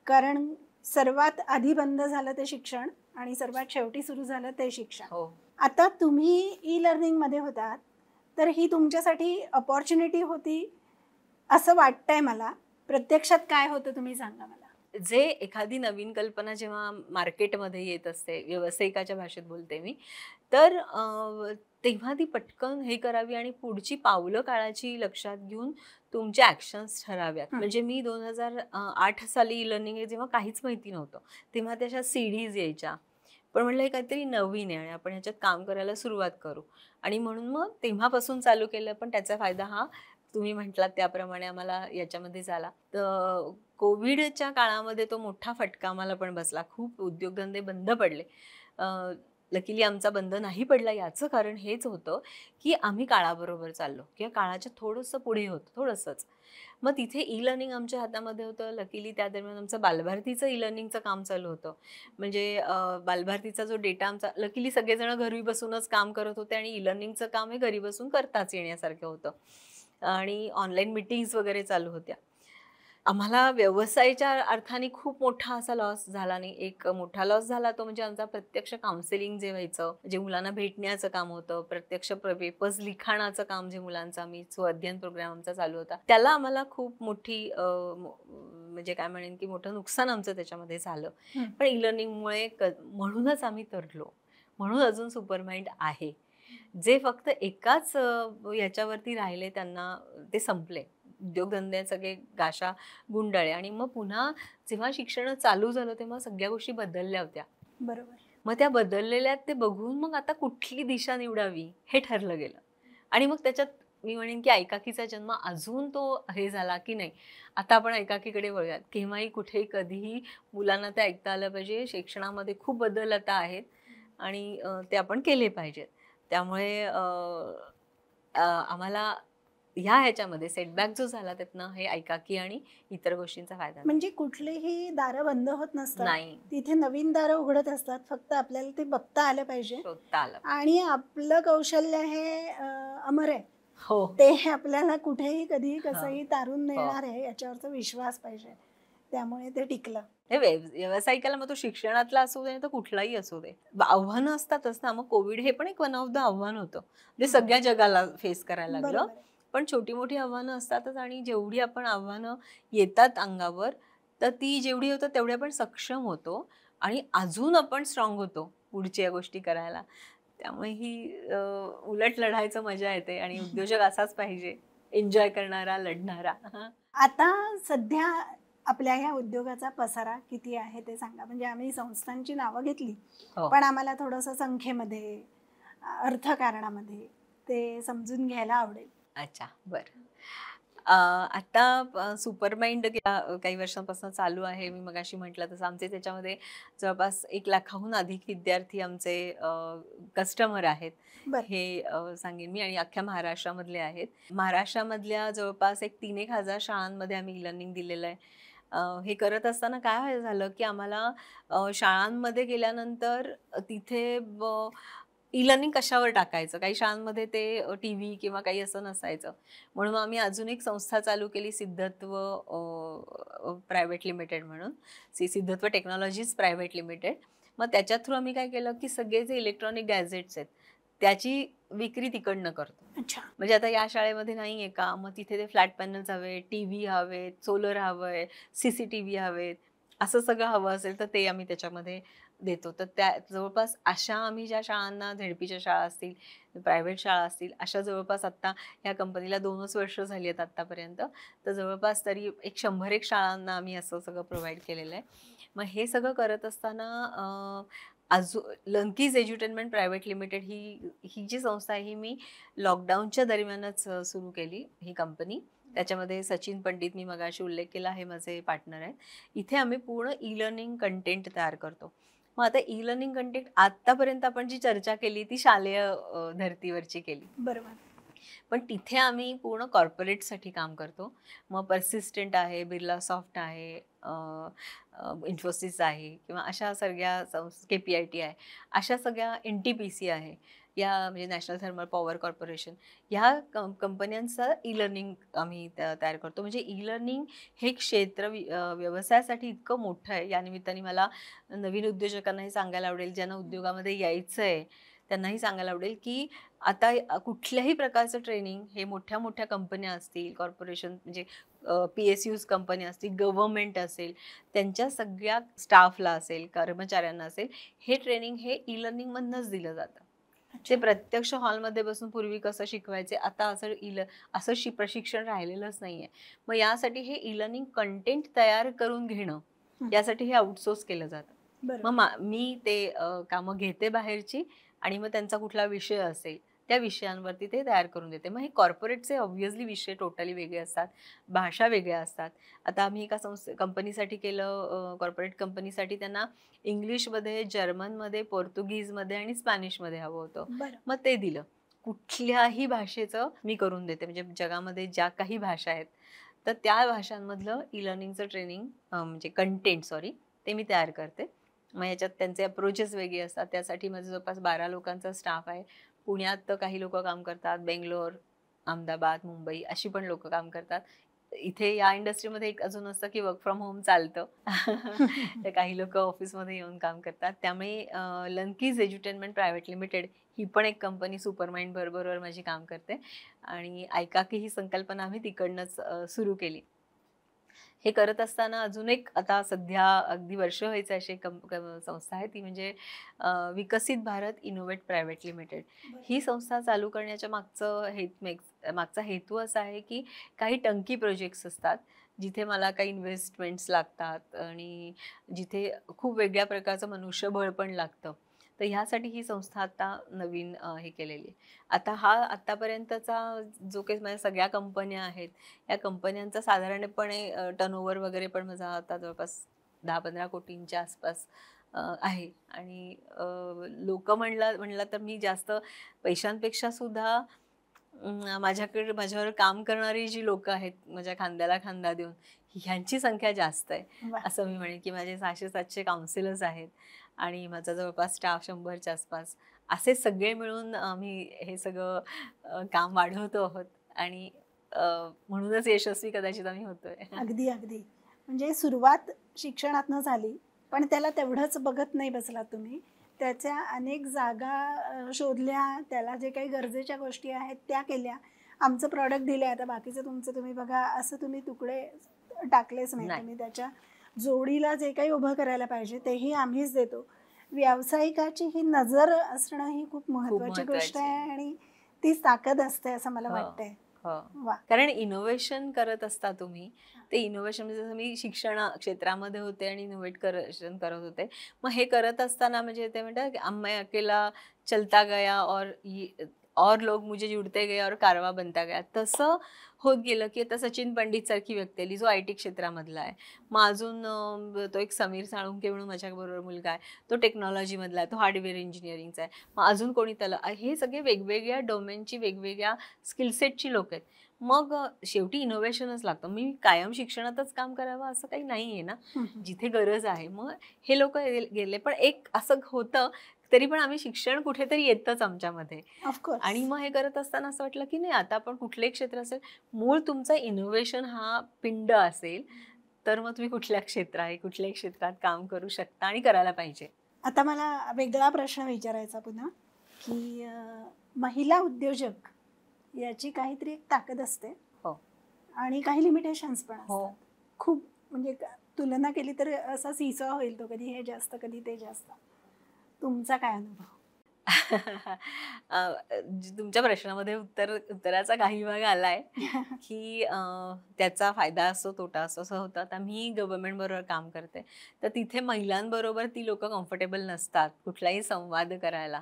कारण सर्वात आधी बंद झालं ते शिक्षण आणि सर्वात शेवटी सुरू झालं ते शिक्षण. आता तुम्ही ई लर्निंगमध्ये होतात, तर ही तुमच्यासाठी अपॉर्च्युनिटी होती असं वाटतंय मला. प्रत्यक्षात काय होतं तुम्ही सांगा मला. जे एखादी नवीन कल्पना जेव्हा मार्केटमध्ये येत असते, व्यावसायिकाच्या भाषेत बोलते मी, तर तेव्हा ती पटकन हे करावी आणि पुढची पावलं काळाची लक्षात घेऊन तुमचे ॲक्शन्स ठराव्यात. म्हणजे मी 2008 साली ई लर्निंग जेव्हा काहीच माहिती नव्हतं, तेव्हा त्याच्या सीडीज यायच्या. पण म्हटलं हे काहीतरी नवीन आहे आणि आपण ह्याच्यात काम करायला सुरुवात करू, आणि म्हणून मग तेव्हापासून चालू केलं. पण त्याचा फायदा हा तुम्ही म्हटलात त्याप्रमाणे आम्हाला याच्यामध्ये झाला. तर कोविडच्या काळामध्ये तो मोठा फटका आम्हाला पण बसला. खूप उद्योगधंदे बंद पडले. लकीली आमचा बंद नाही पडला. याचं कारण हेच होतं की आम्ही काळाबरोबर चाललो किंवा काळाच्या थोडंसं पुढे होतं, थोडंसंच. मग तिथे ई लर्निंग आमच्या हातामध्ये होतं. लकीली त्या दरम्यान आमचं बालभारतीचं ई लर्निंगचं काम चालू होतं. म्हणजे बालभारतीचा जो डेटा आमचा, लकीली सगळेजण घरी बसूनच काम करत होते आणि ई लर्निंगचं काम हे घरी बसून करताच येण्यासारखं होतं आणि ऑनलाईन मीटिंग्स वगैरे चालू होत्या. आम्हाला व्यवसायाच्या अर्थाने खूप मोठा असा लॉस झाला नाही. एक मोठा लॉस झाला तो म्हणजे आमचा प्रत्यक्ष काउन्सिलिंग जे व्हायचं, जे मुलांना भेटण्याचं काम होतं, प्रत्यक्ष पेपर्स लिखाणाचं काम जे मुलांचं, आम्ही जो अध्ययन प्रोग्राम आमचा चालू होता, त्याला आम्हाला खूप मोठी म्हणजे काय म्हणेन की मोठं नुकसान आमचं त्याच्यामध्ये झालं. पण ई लर्निंगमुळे म्हणूनच आम्ही तरलो, म्हणून अजून सुपरमाइंड आहे. जे फक्त एकाच याच्यावरती राहिले त्यांना ते संपले. उद्योगधंदे सगळे गाशा गुंडाळे आणि मग पुन्हा जेव्हा शिक्षण चालू झालं तेव्हा सगळ्या गोष्टी बदलल्या होत्या. बरोबर. मग त्या बदललेल्या ते बघून मग आता कुठली दिशा निवडावी हे ठरलं गेलं. आणि मग त्याच्यात मी म्हणेन की एकाकीचा जन्म अजून तो हे झाला की नाही, आता आपण एकाकीकडे वळूयात. केव्हाही कुठेही कधीही मुलांना ते ऐकता आलं पाहिजे. शिक्षणामध्ये खूप बदल आता आहेत आणि ते आपण केले पाहिजेत. त्यामुळे आम्हाला ह्याच्यामध्ये सेटबॅक जो झाला त्यातनं हे एकाकी आणि इतर गोष्टींचा फायदा. म्हणजे कुठलेही दारं बंद होत नसतात, नाही, तिथे नवीन दारं उघडत असतात. फक्त आपल्याला ते बघता आलं पाहिजे, शोधता आलं. आणि आपलं कौशल्य हे अमर आहे. हो, ते आपल्याला कुठेही कधीही कसंही तारून नेणार आहे याच्यावरचा विश्वास पाहिजे. त्यामुळे ते टिकलं. हे व्यावसायिकाला मग तो शिक्षणातला असू दे तर कुठलाही असू दे, आव्हानं असतातच ना. मग कोविड हे पण एक वन ऑफ द आव्हान होतं, जे सगळ्या जगाला फेस करायला लागलं. पण छोटी मोठी आव्हानं असतातच आणि जेवढी आपण आव्हानं येतात अंगावर, तर ती जेवढी होतं तेवढी आपण सक्षम होतो आणि अजून आपण स्ट्रॉंग होतो पुढच्या गोष्टी करायला. त्यामुळे ही उलट लढायचं मजा येते आणि उद्योजक असाच पाहिजे, एन्जॉय करणारा, लढणारा. आता सध्या आपल्या ह्या उद्योगाचा पसारा किती आहे ते सांगा. म्हणजे आम्ही संस्थांची नावं घेतली, पण आम्हाला थोडंसं संख्येमध्ये, अर्थकारणामध्ये ते समजून घ्यायला आवडेल. अच्छा, बरं. आता सुपरमाइंड काही वर्षांपासून चालू आहे. मी मगाशी म्हटलं तसं आमचे त्याच्यामध्ये जवळपास 1 लाखाहून अधिक विद्यार्थी आमचे कस्टमर आहेत. हे सांगेन मी, आणि अख्ख्या महाराष्ट्रामधले आहेत. महाराष्ट्रामधल्या जवळपास 3-1 हजार शाळांमध्ये आम्ही ई लर्निंग दिलेलं आहे. हे करत असताना काय झालं की आम्हाला शाळांमध्ये गेल्यानंतर तिथे ई लर्निंग कशावर टाकायचं, काही शाळांमध्ये ते TV किंवा काही असं नसायचं. म्हणून आम्ही अजून एक संस्था चालू केली, सिद्धत्व प्रायव्हेट लिमिटेड म्हणून, सिद्धत्व टेक्नॉलॉजीज प्रायव्हेट लिमिटेड. मग त्याच्या थ्रू आम्ही काय केलं की सगळे जे इलेक्ट्रॉनिक गॅजेट्स आहेत त्याची विक्री तिकडनं करतो. म्हणजे आता या शाळेमध्ये नाही आहे का, मग तिथे ते फ्लॅट पॅनल्स हवे, TV हवेत, सोलर हवंय, CCTV हवेत, असं सगळं हवं असेल तर ते आम्ही त्याच्यामध्ये देतो. तर त्या जवळपास अशा आम्ही ज्या शाळांना, झेडपीच्या शाळा असतील, प्रायव्हेट शाळा असतील, अशा जवळपास आत्ता ह्या कंपनीला 2च वर्ष झाली आहेत आत्तापर्यंत, तर जवळपास तरी 100-1 शाळांना आम्ही असं सगळं प्रोव्हाइड केलेलं आहे. मग हे सगळं करत असताना लंकीज एज्युटेनमेंट प्रायव्हेट लिमिटेड ही जी संस्था आहे ही मी लॉकडाऊनच्या दरम्यानच सुरू केली, ही कंपनी. त्याच्यामध्ये सचिन पंडित, मी मगाशी उल्लेख केला, हे माझे पार्टनर आहेत. इथे आम्ही पूर्ण ई लर्निंग कंटेंट तयार करतो. मग आता ई लर्निंग कंटेंट आतापर्यंत आपण जी चर्चा केली ती शालेय धर्तीवरची केली, बरोबर. पण तिथे आम्ही पूर्ण कॉर्पोरेटसाठी काम करतो. मग पर्सिस्टंट आहे, बिर्ला सॉफ्ट आहे, इन्फोसिस आहे, किंवा अशा सगळ्या KPIT आहे, अशा सगळ्या NTPC आहे, या म्हणजे नॅशनल थर्मल पॉवर कॉर्पोरेशन, ह्या कंपन्यांचं ई लर्निंग आम्ही तयार करतो. म्हणजे ई लर्निंग हे क्षेत्र व्यवसायासाठी इतकं मोठं आहे. या निमित्ताने मला नवीन उद्योजकांनाही सांगायला आवडेल, ज्यांना उद्योगामध्ये यायचं आहे त्यांनाही सांगायला आवडेल, की आता कुठल्याही प्रकारचं ट्रेनिंग हे मोठ्या मोठ्या कंपन्या असतील, कॉर्पोरेशन म्हणजे PSUs कंपनी असतील, गव्हर्नमेंट असेल, त्यांच्या सगळ्या स्टाफला असेल, कर्मचाऱ्यांना असेल, हे ट्रेनिंग हे ई लर्निंगमधनंच दिलं जातं. ते प्रत्यक्ष हॉलमध्ये बसून पूर्वी कसं शिकवायचे, आता असं प्रशिक्षण राहिलेलंच नाहीये. मग यासाठी हे ई लर्निंग कंटेंट तयार करून घेणं, यासाठी हे आउटसोर्स केलं जातं. मग मी ते कामं घेते बाहेरची, आणि मग त्यांचा कुठला विषय असेल त्या विषयांवरती ते तयार करून देते. मग हे कॉर्पोरेटचे ऑब्व्हियसली विषय टोटली वेगळे असतात, भाषा वेगळ्या असतात. आता आम्ही एका कंपनीसाठी केलं, कॉर्पोरेट कंपनीसाठी त्यांना इंग्लिशमध्ये, जर्मनमध्ये, पोर्तुगीजमध्ये आणि स्पॅनिशमध्ये हवं होतं. मग ते दिलं. कुठल्याही भाषेचं मी करून देते, म्हणजे जगामध्ये ज्या काही भाषा आहेत तर त्या भाषांमधलं ई लर्निंगचं ट्रेनिंग म्हणजे कंटेंट ते मी तयार करते. मग याच्यात त्यांचे अप्रोचेस वेगळे असतात. त्यासाठी माझं जवळपास 12 लोकांचा स्टाफ आहे. पुण्यात काही लोक काम करतात, बेंगलोर, अहमदाबाद, मुंबई अशी पण लोक काम करतात. इथे या इंडस्ट्रीमध्ये एक अजून असतं की वर्क फ्रॉम होम चालतं. तर काही लोक ऑफिसमध्ये येऊन काम करतात. त्यामुळे लंकीज एज्युटेनमेंट प्रायव्हेट लिमिटेड ही पण एक कंपनी सुपरमाइंड बरोबर माझी काम करते, आणि ऐकाकी ही संकल्पना आम्ही तिकडनंच सुरू केली. हे करत असताना अजून एक आता सध्या अगदी वर्ष व्हायचं अशी संस्था आहे, ती म्हणजे विकसित भारत इनोव्हेट प्रायव्हेट लिमिटेड. ही संस्था चालू करण्याच्या मागचा हेतू असा आहे की काही टंकी प्रोजेक्ट्स असतात जिथे मला काही इन्व्हेस्टमेंट्स लागतात, आणि जिथे खूप वेगळ्या प्रकारचं मनुष्यबळ पण लागतं. तर ह्यासाठी ही संस्था आता नवीन हे केलेली आहे. आता आतापर्यंतचा जो काही माझ्या सगळ्या कंपन्या आहेत, या कंपन्यांचा साधारणपणे टर्नओव्हर वगैरे पण माझा आता जवळपास 10-15 कोटींच्या आसपास आहे. आणि लोक म्हणलं तर मी जास्त पैशांपेक्षा सुद्धा माझ्यावर काम करणारी जी लोक आहेत, माझ्या खांद्याला खांदा देऊन, ह्यांची संख्या जास्त आहे असं मी म्हणेन. की माझे 600-700 काउन्सिलर्स आहेत, आणि माझा जवळपास स्टाफ 100च्या आसपास. असे सगळे मिळून आम्ही हे सगळं काम वाढवतो आहोत, आणि म्हणूनच यशस्वी कदाचित आम्ही होतोय. अगदी अगदी. म्हणजे सुरुवात शिक्षणातनं झाली, पण त्याला तेवढंच बघत नाही बसला तुम्ही. त्याच्या अनेक जागा शोधल्या, त्याला जे काही गरजेच्या गोष्टी आहेत त्या केल्या. आमचं प्रॉडक्ट दिले, आता बाकीचं तुमचं तुम्ही बघा, असं तुम्ही तुकडे टाकलेच नाही. तुम्ही त्याच्या जोडीला जे काही उभं करायला पाहिजे तेही आम्हीच देतो. व्यावसायिकाची ही नजर असणं ही खूप महत्त्वाची गोष्ट आहे, आणि तीच ताकद असते असं मला वाटतंय. कारण इनोव्हेशन करत असता तुम्ही, ते इनोव्हेशन म्हणजे जसं मी शिक्षण क्षेत्रामध्ये होते आणि इनोव्हेशन करत होते. मग हे करत असताना म्हणजे ते म्हणतात मैं अकेला चलता गया और लोग मुझे जुड़ते गए और कारवा बनता गया, तसं होत गेलं. की आता सचिन पंडित सारखी व्यक्ती आली जो IT क्षेत्रामधला आहे. मग अजून तो एक समीर साळुंके म्हणून माझ्याबरोबर मुलगा आहे, तो टेक्नॉलॉजीमधला आहे, तो हार्डवेअर इंजिनिअरिंगचा आहे. मग अजून कोणी त्याला, हे सगळे वेगवेगळ्या डोमेनची वेगवेगळ्या स्किलसेटची लोक आहेत. मग शेवटी इनोव्हेशनच लागतं. मी कायम शिक्षणातच काम करावं असं काही नाही आहे ना, जिथे गरज आहे. मग हे लोक गेले, पण एक असं होतं तरी पण आम्ही शिक्षण कुठेतरी येतच आमच्यामध्ये. आणि मग हे करत असताना असं वाटलं की नाही, आता आपण कुठलंही क्षेत्र असेल, मूळ तुमचं इनोव्हेशन हा पिंड असेल तर मग तुम्ही कुठल्याही क्षेत्रात काम करू शकता आणि करायला पाहिजे. आता मला वेगळा प्रश्न विचारायचा पुन्हा, की महिला उद्योजक याची काहीतरी एक ताकद असते, हो, आणि काही लिमिटेशन्स पण असतात. खूप म्हणजे तुलना केली तर असा सीसॉ होईल, तो कधी हे जास्त कधी ते जास्त. तुमचा काय अनुभव? तुमच्या प्रश्नामध्ये उत्तराचा काही भाग आलाय की त्याचा फायदा असतो, तोटा असतो, असं होतं. आता मी गव्हर्नमेंट बरोबर काम करते, तर तिथे महिलांबरोबर ती लोक कम्फर्टेबल नसतात कुठलाही संवाद करायला.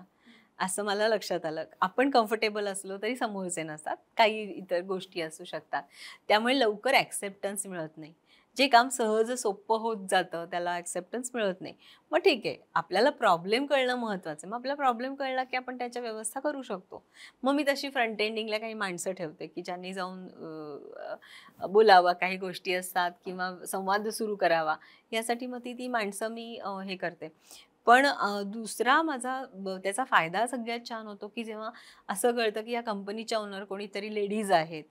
असं मला लक्षात आलं. आपण कम्फर्टेबल असलो तरी समोरचे नसतात, काही इतर गोष्टी असू शकतात. त्यामुळे लवकर ॲक्सेप्टन्स मिळत नाही. जे काम सहज सोपं होत जातं त्याला ॲक्सेप्टन्स मिळत नाही. मग ठीक आहे, आपल्याला प्रॉब्लेम कळणं महत्त्वाचं आहे. मग आपला प्रॉब्लेम कळला की आपण त्याच्या व्यवस्था करू शकतो. मग मी तशी फ्रंट एंडिंगला काही माणसं ठेवते की ज्यांनी जाऊन बोलावं, काही गोष्टी असतात किंवा संवाद सुरू करावा, यासाठी मग ती माणसं मी हे करते. पण दुसरा माझा त्याचा फायदा सगळ्यात छान होतो की जेव्हा असं कळतं की या कंपनीच्या ओनर कोणीतरी लेडीज आहेत,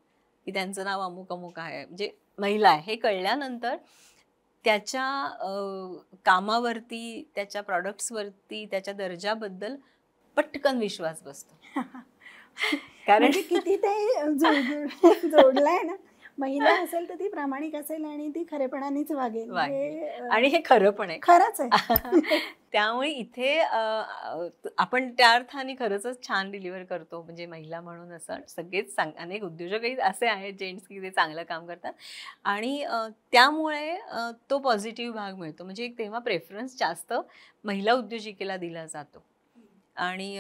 की त्यांचं नाव अमुक-अमुक आहे, म्हणजे महिला आहे. हे कळल्यानंतर त्याच्या कामावरती, त्याच्या प्रॉडक्ट्सवरती, त्याच्या दर्जाबद्दल पटकन विश्वास बसतो. कारण म्हणजे किती ते जोडलंय ना. महिला असेल तर ती प्रामाणिक असेल आणि ती खरेपणानेच वागेल, हे आणि हे खरं पण आहे. खरंच आहे. त्यामुळे इथे आपण त्या अर्थाने खरंच छान डिलिव्हर करतो, म्हणजे महिला म्हणून असं सगळेच अनेक उद्योजकही असे आहेत जेंट्स की ते चांगलं काम करतात आणि त्यामुळे तो पॉझिटिव्ह भाग मिळतो. म्हणजे तेव्हा प्रेफरन्स जास्त महिला उद्योजिकेला दिला जातो. आणि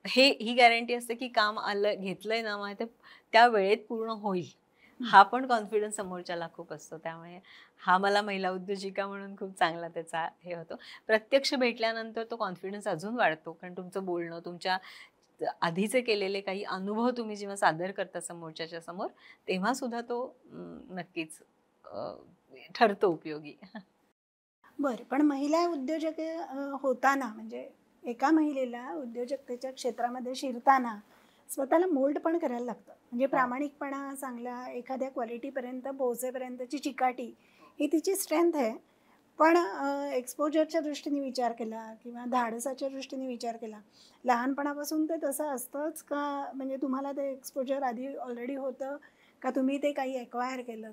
ही गॅरंटी असते की काम घेतलंय ना, मग ते त्या वेळेत पूर्ण होईल, हा पण कॉन्फिडन्स समोरच्याला खूप असतो. त्यामुळे हा मला महिला उद्योजिका म्हणून खूप चांगला त्याचा हे होतो. प्रत्यक्ष भेटल्यानंतर तो कॉन्फिडन्स अजून वाढतो, कारण तुमचं बोलणं, तुमच्या आधीचे केलेले काही अनुभव तुम्ही जेव्हा सादर करता समोरच्याच्या समोर, तेव्हा सुद्धा तो नक्कीच ठरतो उपयोगी. बरं, पण महिला उद्योजक होताना, म्हणजे एका महिलेला उद्योजकतेच्या क्षेत्रामध्ये शिरताना स्वतःला मोल्ड पण करायला लागतं. म्हणजे प्रामाणिकपणा, चांगल्या एखाद्या क्वालिटीपर्यंत पोहोचेपर्यंतची चिकाटी ही तिची स्ट्रेंथ आहे. पण एक्सपोजरच्या दृष्टीने विचार केला किंवा धाडसाच्या दृष्टीने विचार केला, लहानपणापासून ते तसं असतंच का? म्हणजे तुम्हाला ते एक्सपोजर आधी ऑलरेडी होतं का तुम्ही ते काही एक्वायर केलं,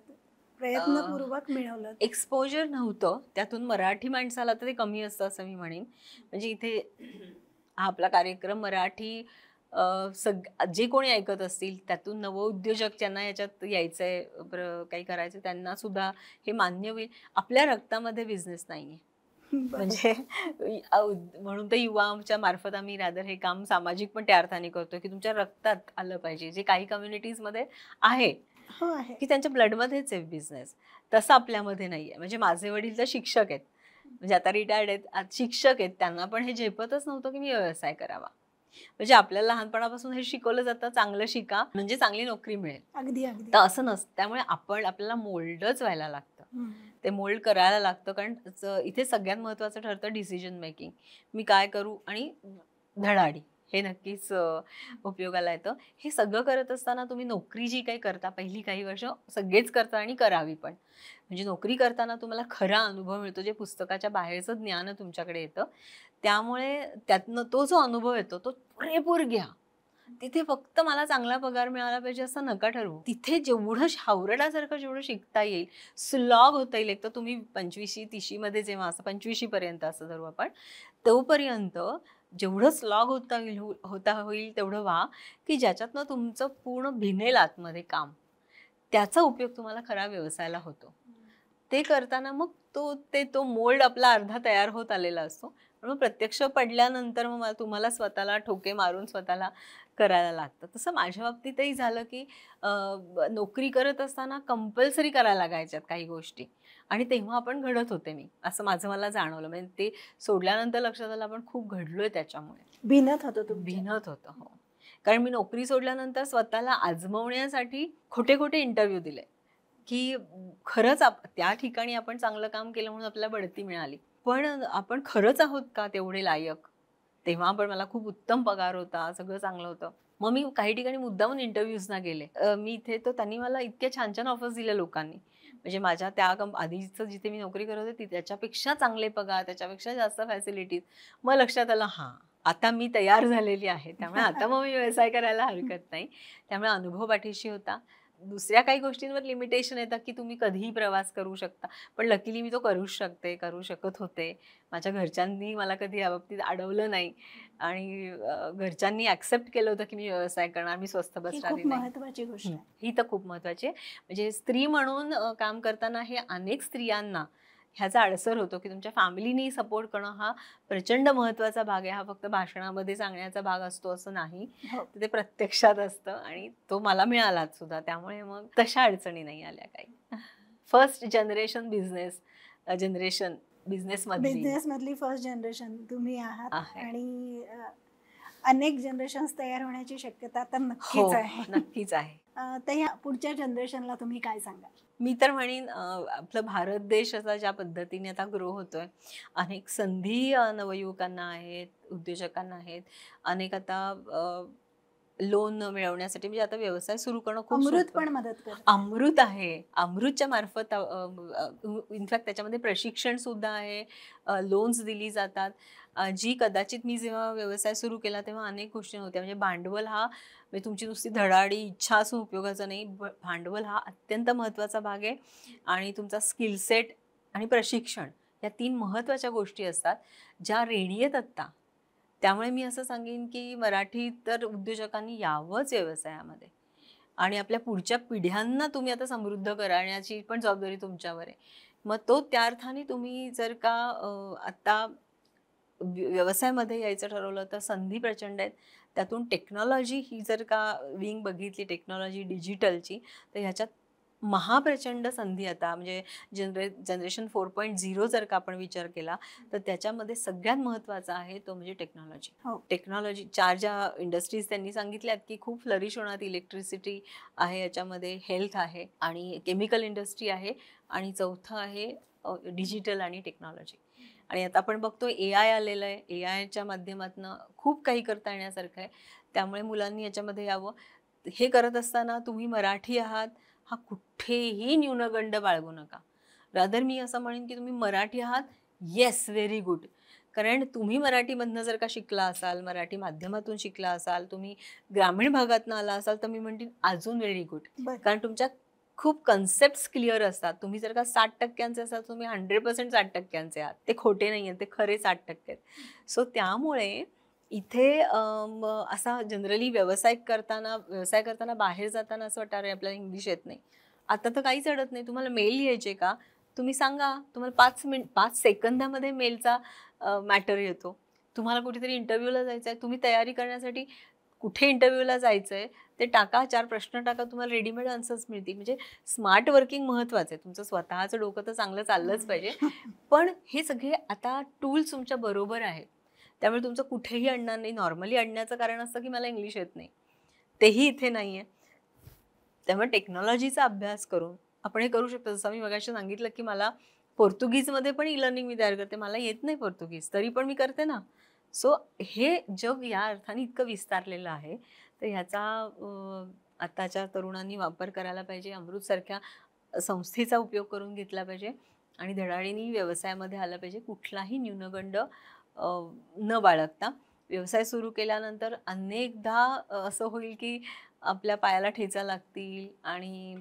प्रयत्नपूर्वक मिळवलं? एक्सपोजर नव्हतं, त्यातून मराठी माणसाला तर ते कमी असतं असं मी म्हणेन. म्हणजे इथे हा आपला कार्यक्रम मराठी जे कोणी ऐकत असतील त्यातून नवउद्योजक ज्यांना याच्यात यायचंय, काही करायचं, त्यांना सुद्धा हे मान्य होईल. आपल्या रक्तामध्ये बिझनेस नाहीये. म्हणजे म्हणून तर युवाच्या मार्फत आम्ही रादर हे काम सामाजिक पण त्या अर्थाने करतोय की तुमच्या रक्तात आलं पाहिजे. जे काही कम्युनिटीजमध्ये आहे हो आहे. की त्यांच्या ब्लडमध्येच आहे बिझनेस, तसं आपल्यामध्ये नाहीये. म्हणजे माझे वडील तर शिक्षक आहेत, म्हणजे आता रिटायर्ड आहेत, आज शिक्षक आहेत. त्यांना पण हे झेपतच नव्हतं की मी व्यवसाय करावा. म्हणजे आपल्याला लहानपणापासून हे शिकवलं जातं, चांगलं शिका म्हणजे चांगली नोकरी मिळेल. अगदी अगदी. तर असं नसतं. त्यामुळे आपल्याला मोल्डच व्हायला लागतं, ते मोल्ड करायला लागतं. कारण इथे सगळ्यात महत्त्वाचं ठरतं डिसिजन मेकिंग. मी काय करू आणि धडाडी, हे नक्कीच उपयोगाला येतं. हे सगळं करत असताना तुम्ही नोकरी जी काही करता, पहिली काही वर्ष सगळेच करता आणि करावी पण. म्हणजे नोकरी करताना तुम्हाला खरा अनुभव मिळतो, जे पुस्तकाच्या बाहेरचं ज्ञान तुमच्याकडे येतं. त्यामुळे त्यातनं तो जो अनुभव येतो तो पुरेपूर घ्या. तिथे फक्त मला चांगला पगार मिळाला पाहिजे असं नका ठरवू. तिथे जेवढं हावरडासारखं जेवढं शिकता येईल, स्लॉग होता येईल. एक तर तुम्ही 25शी-30शी मध्ये जेव्हा असं 25शी पर्यंत असं धरू आपण, तोपर्यंत जेवढं स्लॉग होता होईल तेवढं व्हा, की ज्याच्यातनं तुमचं पूर्ण भिनेल आतमध्ये काम. त्याचा उपयोग तुम्हाला खरा व्यवसायाला होतो. ते करताना मग तो मोल्ड आपला अर्धा तयार होत आलेला असतो. मग प्रत्यक्ष पडल्यानंतर मग तुम्हाला स्वतःला ठोके मारून स्वतःला करायला लागतं. तसं माझ्या बाबतीतही झालं की नोकरी करत असताना कंपल्सरी करायला लागायच्यात काही गोष्टी आणि तेव्हा आपण घडत होते मी, असं मला जाणवलं. म्हणजे ते सोडल्यानंतर लक्षात आलं आपण खूप घडलोय त्याच्यामुळे. भिनत होतं तुम्ही? भिनत होतं, हो. कारण मी नोकरी सोडल्यानंतर स्वतःला आजमवण्यासाठी खोटे खोटे इंटरव्ह्यू दिले की खरंच त्या ठिकाणी आपण चांगलं काम केलं म्हणून आपल्याला बढती मिळाली, पण आपण खरंच आहोत का तेवढे लायक? तेव्हा पण मला खूप उत्तम पगार होता, सगळं चांगलं होतं. मग मी काही ठिकाणी मुद्दामून इंटरव्ह्यूजना गेले. मी इथे तर त्यांनी मला इतक्या छान छान ऑफर्स दिल्या लोकांनी, म्हणजे माझ्या त्या आधीचं जिथे मी नोकरी करत होते त्याच्यापेक्षा चांगले पगार, त्याच्यापेक्षा जास्त फॅसिलिटीज. मग लक्षात आलं, हां, आता मी तयार झालेली आहे, त्यामुळे आता मग मी व्यवसाय करायला हरकत नाही. त्यामुळे अनुभव पाठीशी होता. दुसऱ्या काही गोष्टींवर लिमिटेशन येतात की तुम्ही कधीही प्रवास करू शकता, पण लकीली मी तो करू शकत होते. माझ्या घरच्यांनी मला कधी याबाबतीत अडवलं नाही आणि घरच्यांनी ॲक्सेप्ट केलं होतं की मी व्यवसाय करणार, मी स्वस्थ बसणारी नाही. महत्त्वाची गोष्ट आहे. ही तर खूप महत्त्वाची आहे. म्हणजे स्त्री म्हणून काम करताना हे अनेक स्त्रियांना ह्याचा अडसर होतो की तुमच्या फॅमिलीनी सपोर्ट करणं हा प्रचंड महत्त्वाचा भाग आहे. हा फक्त भाषणामध्ये सांगण्याचा भाग असतो असं नाही, हो. ते प्रत्यक्षात असतं आणि तो मला मिळालाच सुद्धा. त्यामुळे मग तशा अडचणी नाही आल्या काही. फर्स्ट जनरेशन बिझनेस मधली फर्स्ट जनरेशन तुम्ही आहात आहे. आणि अनेक जनरेशन्स तयार होण्याची शक्यता तर नक्कीच आहे. नक्कीच आहे. तर ह्या पुढच्या जनरेशनला तुम्ही काय सांगाल? मी तर म्हणेन आपला भारत देश असा ज्या पद्धतीने आता ग्रो होतोय, अनेक संधी नवयुवकांना आहेत, उद्योजकांना आहेत. अनेक आता लोन मिळवण्यासाठी म्हणजे आता व्यवसाय सुरू करणं खूप अमृत सोपं पण आहे. मदत करतं. अमृत आहे. अमृतच्या मार्फत इनफॅक्ट त्याच्यामध्ये प्रशिक्षण सुद्धा आहे, लोन्स दिली जातात. जी कदाचित मी जेव्हा व्यवसाय सुरू केला तेव्हा अनेक गोष्टी नव्हत्या. म्हणजे भांडवल हा म्हणजे तुमची नुसती धडाडी इच्छा असून उपयोगाचा नाही. भांडवल हा अत्यंत महत्त्वाचा भाग आहे आणि तुमचा स्किल सेट आणि प्रशिक्षण या 3 महत्त्वाच्या गोष्टी असतात, ज्या रेडी आहेत आत्ता. त्यामुळे मी असं सांगेन की मराठी तर उद्योजकांनी यावंच व्यवसायामध्ये आणि आपल्या पुढच्या पिढ्यांना तुम्ही आता समृद्ध करण्याची पण जबाबदारी तुमच्यावर आहे. मग तो त्या अर्थाने तुम्ही जर का आता व्यवसायामध्ये यायचं ठरवलं तर संधी प्रचंड आहेत. त्यातून टेक्नॉलॉजी ही जर का विंग बघितली टेक्नॉलॉजी डिजिटलची, तर ह्याच्यात महाप्रचंड संधी आता म्हणजे जनरेशन 4.0 जर का आपण विचार केला तर त्याच्यामध्ये सगळ्यात महत्त्वाचा आहे तो म्हणजे टेक्नॉलॉजी. हो. टेक्नॉलॉजी 4 ज्या इंडस्ट्रीज त्यांनी सांगितल्यात की खूप फ्लरिश होणार, इलेक्ट्रिसिटी आहे, याच्यामध्ये हेल्थ आहे आणि केमिकल इंडस्ट्री आहे आणि चौथं आहे डिजिटल आणि टेक्नॉलॉजी. आणि आता आपण बघतो AI आलेलं आहे. AIच्या माध्यमातून खूप काही करता येण्यासारखं आहे. त्यामुळे मुलांनी याच्यामध्ये यावं. हे करत असताना तुम्ही मराठी आहात हा कुठेही न्यूनगंड बाळगू नका. रादर मी असं म्हणेन की तुम्ही मराठी आहात, येस व्हेरी गुड. कारण तुम्ही मराठीमधनं जर का शिकला असाल, मराठी माध्यमातून शिकला असाल, तुम्ही ग्रामीण भागातनं आला असाल तर मी म्हणते अजून व्हेरी गुड. कारण तुमच्या खूप कन्सेप्ट्स क्लिअर असतात. तुम्ही जर का 60% असाल तुम्ही 100% 60% आहात. ते खोटे नाही आहेत, ते खरे 60% आहेत. सो त्यामुळे इथे असा जनरली व्यवसाय करताना बाहेर जाताना असं वाटतं अरे आपल्याला इंग्लिश येत नाही. आता तर काहीच अडत नाही. तुम्हाला मेल लिहायचे का? तुम्ही सांगा. तुम्हाला 5 सेकंदामध्ये मेलचा मॅटर येतो. तुम्हाला कुठेतरी इंटरव्ह्यूला जायचं आहे, तुम्ही तयारी करण्यासाठी कुठे इंटरव्ह्यूला जायचं आहे ते टाका, 4 प्रश्न टाका, तुम्हाला रेडीमेड आन्सर्स मिळतील. म्हणजे स्मार्ट वर्किंग महत्त्वाचं आहे. तुमचं स्वतःचं डोकं तर चांगलं चाललंच पाहिजे. पण हे सगळे आता टूल्स तुमच्या बरोबर आहेत. त्यामुळे तुमचं कुठेही अडणार नाही. नॉर्मली अडण्याचं कारण असतं की मला इंग्लिश येत नाही. तेही इथे नाही आहे. त्यामुळे टेक्नॉलॉजीचा अभ्यास करून आपण हे करू शकतो. जसं मी मगाशी सांगितलं की मला पोर्तुगीजमध्ये पण ई-लर्निंग मी तयार करते. मला येत नाही पोर्तुगीज, तरी पण मी करते ना. सो हे जग या अर्थाने इतकं विस्तारलेलं आहे. तर ह्याचा आताच्या तरुणांनी वापर करायला पाहिजे. अमृतसारख्या संस्थेचा उपयोग करून घेतला पाहिजे आणि धडाडीने व्यवसायामध्ये आलं पाहिजे. कुठलाही न्यूनगंड न बाळगता व्यवसाय सुरू केल्यानंतर अनेकदा असं होईल की आपल्या पायाला ठेचा लागतील आणि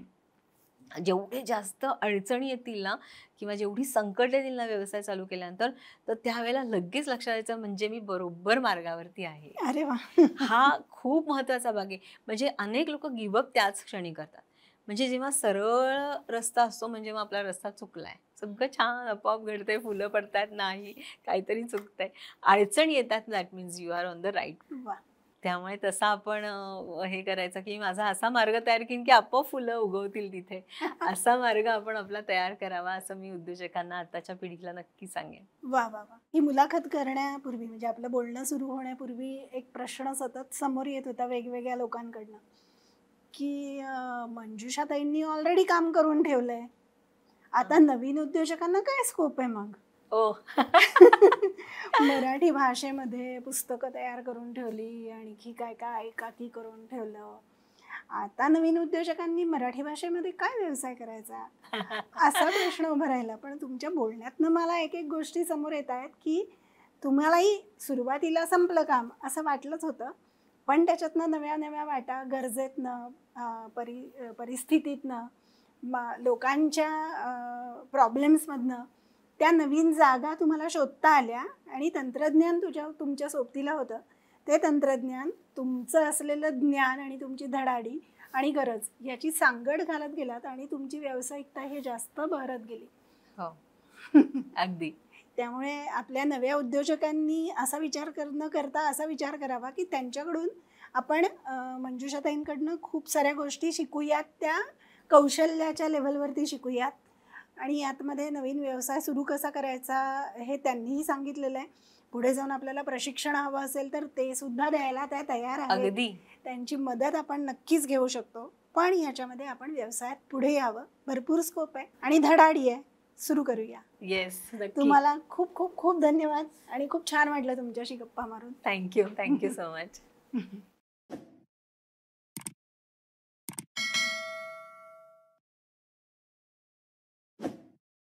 जेवढे जास्त अडचणी येतील ना किंवा जेवढी संकट येतील ना व्यवसाय चालू केल्यानंतर, तर त्यावेळेला लगेच लक्षात यायचं म्हणजे मी बरोबर मार्गावरती आहे. अरे वा. हा खूप महत्त्वाचा भाग आहे. म्हणजे अनेक लोक गिव्हअप त्याच क्षणी करतात. म्हणजे जेव्हा सरळ रस्ता असतो म्हणजे मग आपला रस्ता चुकलाय. सगळं छान आपोआप घडतंय, फुलं पडतात, नाही काहीतरी चुकतंय. अडचण येतात that means you are on the right. वा. त्यामुळे तसं आपण हे करायचं की माझा असा मार्ग तयार केला की आपोआप फुलं उगवतील तिथे. असा मार्ग आपण आपला तयार करावा असं मी उद्योजकांना आताच्या पिढीला नक्की सांगेन. वा वा वा. ही मुलाखत करण्यापूर्वी म्हणजे आपलं बोलणं सुरू होण्यापूर्वी एक प्रश्न सतत समोर येत होता वेगवेगळ्या लोकांकडनं की मंजुषाताईंनी ऑलरेडी काम करून ठेवलंय, आता नवीन उद्योजकांना काय स्कोप आहे मग? ओ मराठी भाषेमध्ये पुस्तकं तयार करून ठेवली, आणखी काय काय एकाकी करून ठेवलं, आता नवीन उद्योजकांनी मराठी भाषेमध्ये काय व्यवसाय करायचा असा प्रश्न उभा राहिला. पण तुमच्या बोलण्यातनं मला एक एक गोष्टी समोर येत आहेत की तुम्हालाही सुरुवातीला संपलं काम असं वाटलंच होतं, पण त्याच्यातनं नव्या नव्या वाटा गरजेतनं परिस्थितीतनं लोकांच्या प्रॉब्लेम्समधनं त्या नवीन जागा तुम्हाला शोधता आल्या आणि तंत्रज्ञान तुमच्या सोबतीला होतं. ते तंत्रज्ञान तुमचं असलेलं ज्ञान आणि तुमची धडाडी आणि गरज याची सांगड घालत गेलात आणि तुमची व्यावसायिकता हे जास्त बहरत गेली. हो. अगदी. त्यामुळे आपल्या नव्या उद्योजकांनी असा विचार न करता असा विचार करावा की त्यांच्याकडून आपण मंजुषाताईंकडनं खूप साऱ्या गोष्टी शिकूयात, त्या कौशल्याच्या लेवलवरती शिकूयात आणि यातमध्ये नवीन व्यवसाय सुरू कसा करायचा हे त्यांनीही सांगितलेलं आहे. पुढे जाऊन आपल्याला प्रशिक्षण हवं असेल तर ते सुद्धा द्यायला त्या तयार आहेत. अगदी. त्यांची मदत आपण नक्कीच घेऊ शकतो. पण ह्याच्यामध्ये आपण व्यवसायात पुढे यावं. भरपूर स्कोप आहे आणि धडाडी आहे. सुरू करूया. येस, तुम्हाला खूप खूप खूप धन्यवाद आणि खूप छान वाटलं तुमच्याशी गप्पा मारून. Thank you so much.